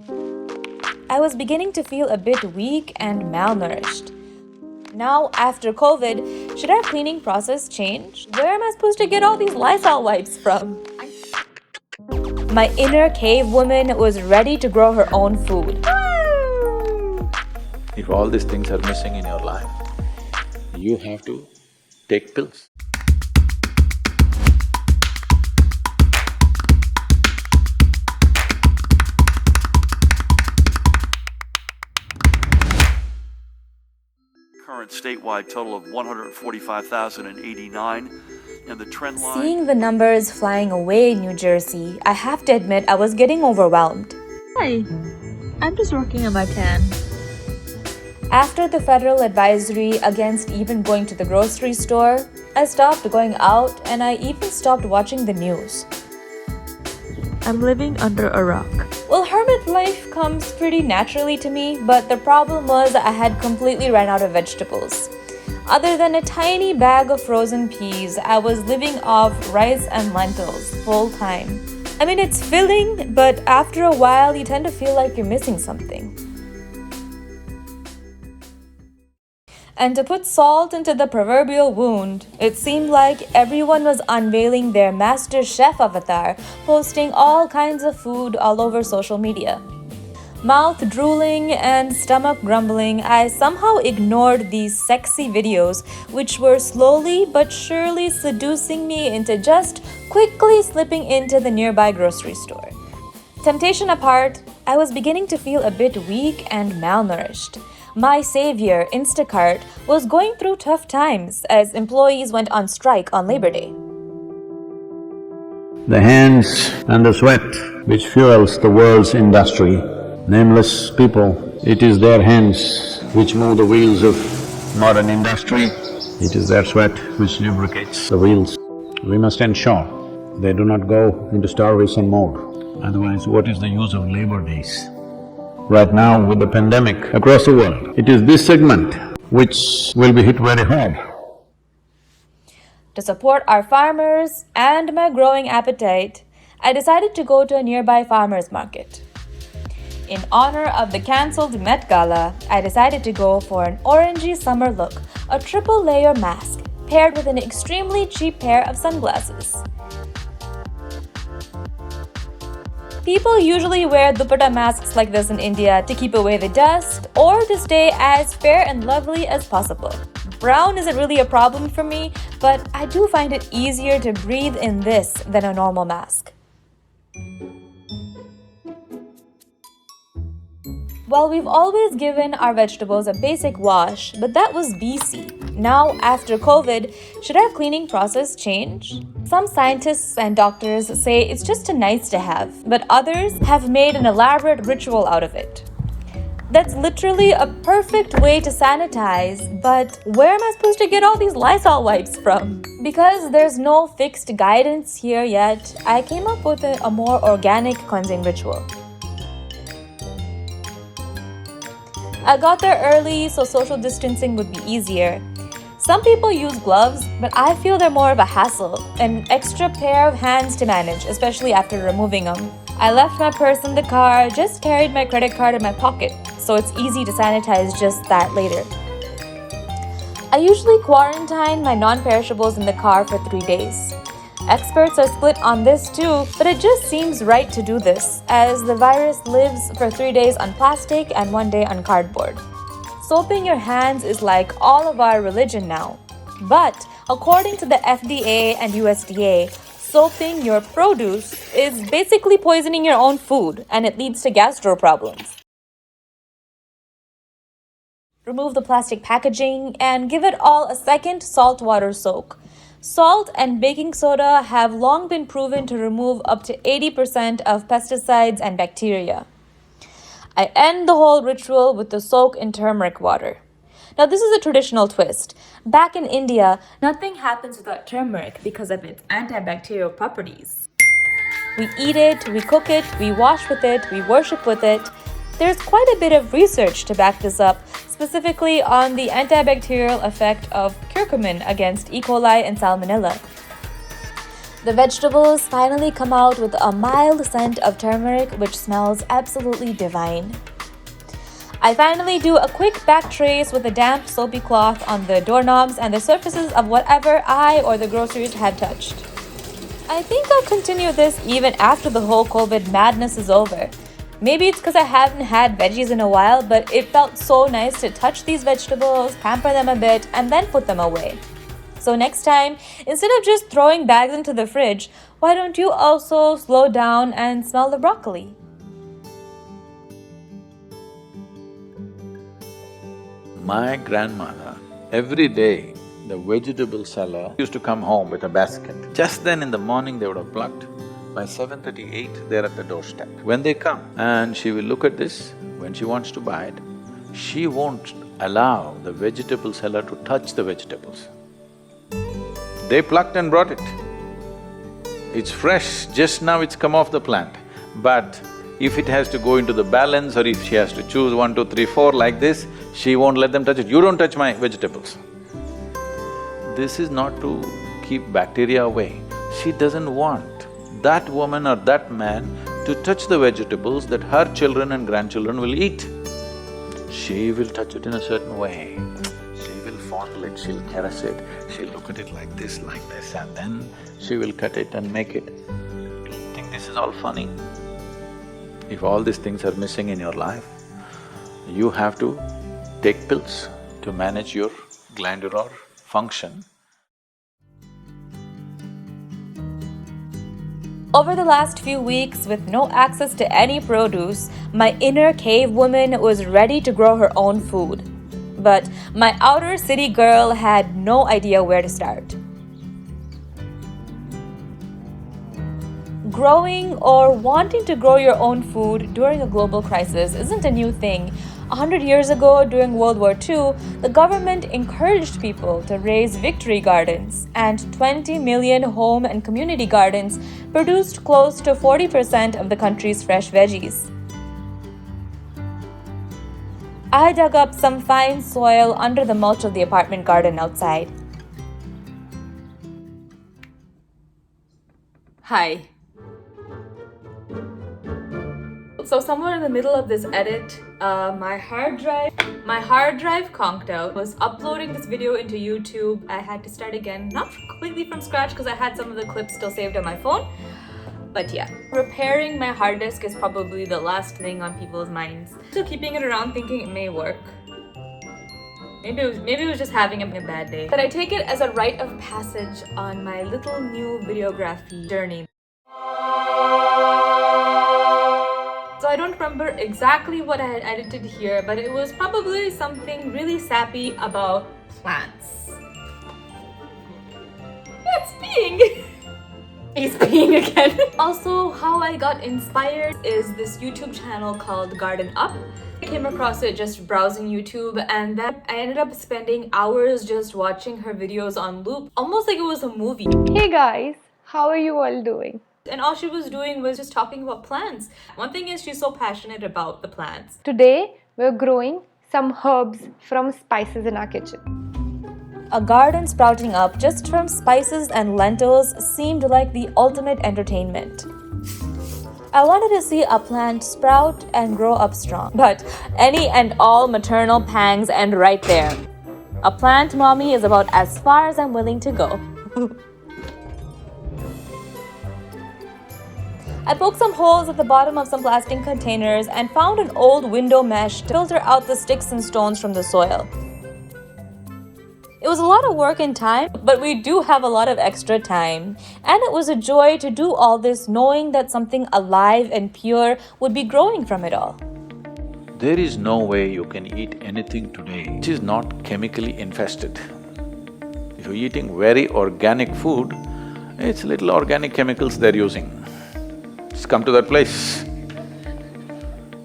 I was beginning to feel a bit weak and malnourished. Now, after COVID, should our cleaning process change? Where am I supposed to get all these Lysol wipes from? My inner cave woman was ready to grow her own food. If all these things are missing in your life, you have to take pills. Current statewide total of 145,089, and the trend line… Seeing the numbers flying away in New Jersey, I have to admit I was getting overwhelmed. Hi, I'm just working on my tan. After the federal advisory against even going to the grocery store, I stopped going out and I even stopped watching the news. I'm living under a rock. Well, hermit life comes pretty naturally to me, but the problem was I had completely run out of vegetables. Other than a tiny bag of frozen peas, I was living off rice and lentils full time. I mean, it's filling, but after a while you tend to feel like you're missing something. And to put salt into the proverbial wound, it seemed like everyone was unveiling their master chef avatar, posting all kinds of food all over social media. Mouth drooling and stomach grumbling, I somehow ignored these sexy videos, which were slowly but surely seducing me into just quickly slipping into the nearby grocery store. Temptation apart, I was beginning to feel a bit weak and malnourished. My saviour, Instacart, was going through tough times as employees went on strike on Labor Day. The hands and the sweat which fuels the world's industry, nameless people, it is their hands which move the wheels of modern industry, it is their sweat which lubricates the wheels. We must ensure they do not go into starvation mode, otherwise what is the use of labor days? Right now with the pandemic across the world, it is this segment which will be hit very hard. To support our farmers and my growing appetite, I decided to go to a nearby farmers market. In honor of the cancelled Met Gala, I decided to go for an orangey summer look, a triple layer mask paired with an extremely cheap pair of sunglasses. People usually wear dupatta masks like this in India to keep away the dust or to stay as fair and lovely as possible. Brown isn't really a problem for me, but I do find it easier to breathe in this than a normal mask. Well, we've always given our vegetables a basic wash, but that was BC. Now, after COVID, should our cleaning process change? Some scientists and doctors say it's just a nice to have, but others have made an elaborate ritual out of it. That's literally a perfect way to sanitize, but where am I supposed to get all these Lysol wipes from? Because there's no fixed guidance here yet, I came up with a more organic cleansing ritual. I got there early so social distancing would be easier. Some people use gloves, but I feel they're more of a hassle, an extra pair of hands to manage, especially after removing them. I left my purse in the car, just carried my credit card in my pocket, so it's easy to sanitize just that later. I usually quarantine my non-perishables in the car for 3 days. Experts are split on this too, but it just seems right to do this, as the virus lives for 3 days on plastic and 1 day on cardboard. Soaping your hands is like all of our religion now. But according to the FDA and USDA, soaping your produce is basically poisoning your own food, and it leads to gastro problems. Remove the plastic packaging and give it all a second saltwater soak. Salt and baking soda have long been proven to remove up to 80% of pesticides and bacteria. I end the whole ritual with the soak in turmeric water. Now, this is a traditional twist. Back in India, nothing happens without turmeric because of its antibacterial properties. We eat it, we cook it, we wash with it, we worship with it. There's quite a bit of research to back this up, specifically on the antibacterial effect of curcumin against E. coli and salmonella. The vegetables finally come out with a mild scent of turmeric which smells absolutely divine. I finally do a quick back trace with a damp soapy cloth on the doorknobs and the surfaces of whatever I or the groceries had touched. I think I'll continue this even after the whole COVID madness is over. Maybe it's because I haven't had veggies in a while, but it felt so nice to touch these vegetables, pamper them a bit, and then put them away. So next time, instead of just throwing bags into the fridge, why don't you also slow down and smell the broccoli? My grandmother, every day, the vegetable seller used to come home with a basket. Just then in the morning they would have plucked. By 7:38, they're at the doorstep. When they come and she will look at this, when she wants to buy it, she won't allow the vegetable seller to touch the vegetables. They plucked and brought it. It's fresh, just now it's come off the plant. But if it has to go into the balance or if she has to choose 1, 2, 3, 4 like this, she won't let them touch it. You don't touch my vegetables. This is not to keep bacteria away. She doesn't want that woman or that man to touch the vegetables that her children and grandchildren will eat. She will touch it in a certain way. She will fondle it, she'll caress it, she'll look at it like this, and then she will cut it and make it. Do you think this is all funny? If all these things are missing in your life, you have to take pills to manage your glandular function. Over the last few weeks, with no access to any produce, my inner cave woman was ready to grow her own food. But my outer city girl had no idea where to start. Growing or wanting to grow your own food during a global crisis isn't a new thing. 100 years ago, during World War II, the government encouraged people to raise victory gardens, and 20 million home and community gardens produced close to 40% of the country's fresh veggies. I dug up some fine soil under the mulch of the apartment garden outside. Hi. So somewhere in the middle of this edit, my hard drive conked out. Was uploading this video into YouTube. I had to start again, not completely from scratch because I had some of the clips still saved on my phone. But yeah, repairing my hard disk is probably the last thing on people's minds. Still keeping it around thinking it may work. Maybe it was just having a bad day. But I take it as a rite of passage on my little new videography journey. So I don't remember exactly what I had edited here, but it was probably something really sappy about plants. That's peeing! He's peeing again. Also, how I got inspired is this YouTube channel called Garden Up. I came across it just browsing YouTube, and then I ended up spending hours just watching her videos on loop, almost like it was a movie. Hey guys, how are you all doing? And all she was doing was just talking about plants. One thing is she's so passionate about the plants. Today we're growing some herbs from spices in our kitchen. A garden sprouting up just from spices and lentils seemed like the ultimate entertainment. I wanted to see a plant sprout and grow up strong, but any and all maternal pangs end right there. A plant mommy is about as far as I'm willing to go. I poked some holes at the bottom of some plastic containers and found an old window mesh to filter out the sticks and stones from the soil. It was a lot of work and time, but we do have a lot of extra time. And it was a joy to do all this knowing that something alive and pure would be growing from it all. There is no way you can eat anything today which is not chemically infested. If you're eating very organic food, it's little organic chemicals they're using. Just come to that place.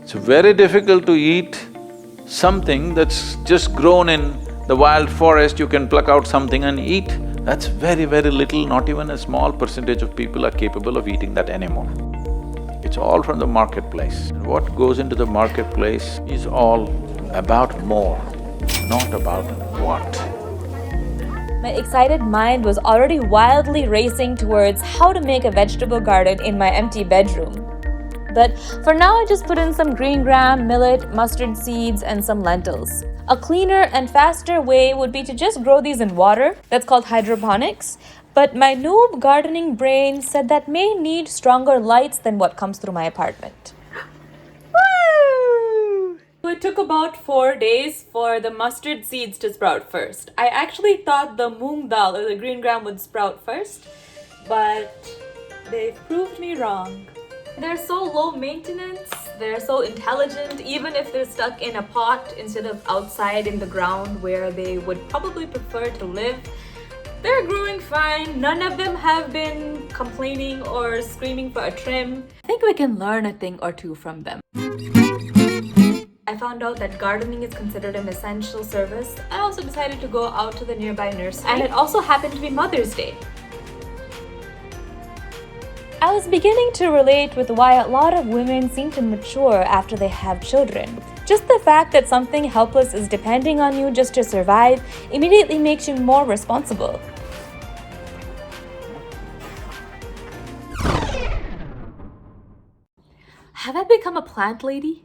It's very difficult to eat something that's just grown in the wild forest. You can pluck out something and eat. That's very, very little, not even a small percentage of people are capable of eating that anymore. It's all from the marketplace. And what goes into the marketplace is all about more, not about what. My excited mind was already wildly racing towards how to make a vegetable garden in my empty bedroom. But for now, I just put in some green gram, millet, mustard seeds, and some lentils. A cleaner and faster way would be to just grow these in water. That's called hydroponics. But my noob gardening brain said that may need stronger lights than what comes through my apartment. Woo! It took about 4 days for the mustard seeds to sprout first. I actually thought the moong dal or the green gram would sprout first, but they've proved me wrong. They're so low maintenance, they're so intelligent, even if they're stuck in a pot instead of outside in the ground where they would probably prefer to live. They're growing fine. None of them have been complaining or screaming for a trim. I think we can learn a thing or two from them. I found out that gardening is considered an essential service. I also decided to go out to the nearby nursery, and it also happened to be Mother's Day. I was beginning to relate with why a lot of women seem to mature after they have children. Just the fact that something helpless is depending on you just to survive immediately makes you more responsible. Have I become a plant lady?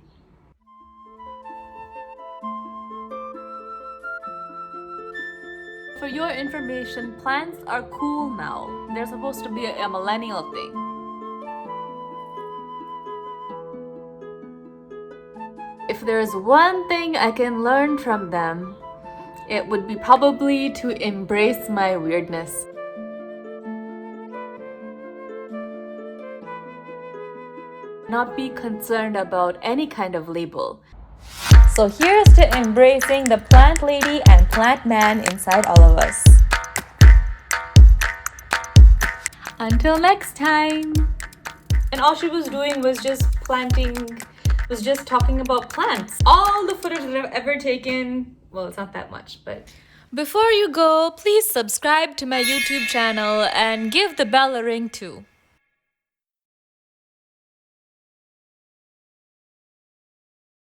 For your information, plants are cool now. They're supposed to be a millennial thing. If there's one thing I can learn from them, it would be probably to embrace my weirdness. Not be concerned about any kind of label. So here's to embracing the plant lady and plant man inside all of us. Until next time. And all she was doing was just talking about plants. All the footage that I've ever taken, well, it's not that much, but... Before you go, please subscribe to my YouTube channel and give the bell a ring too.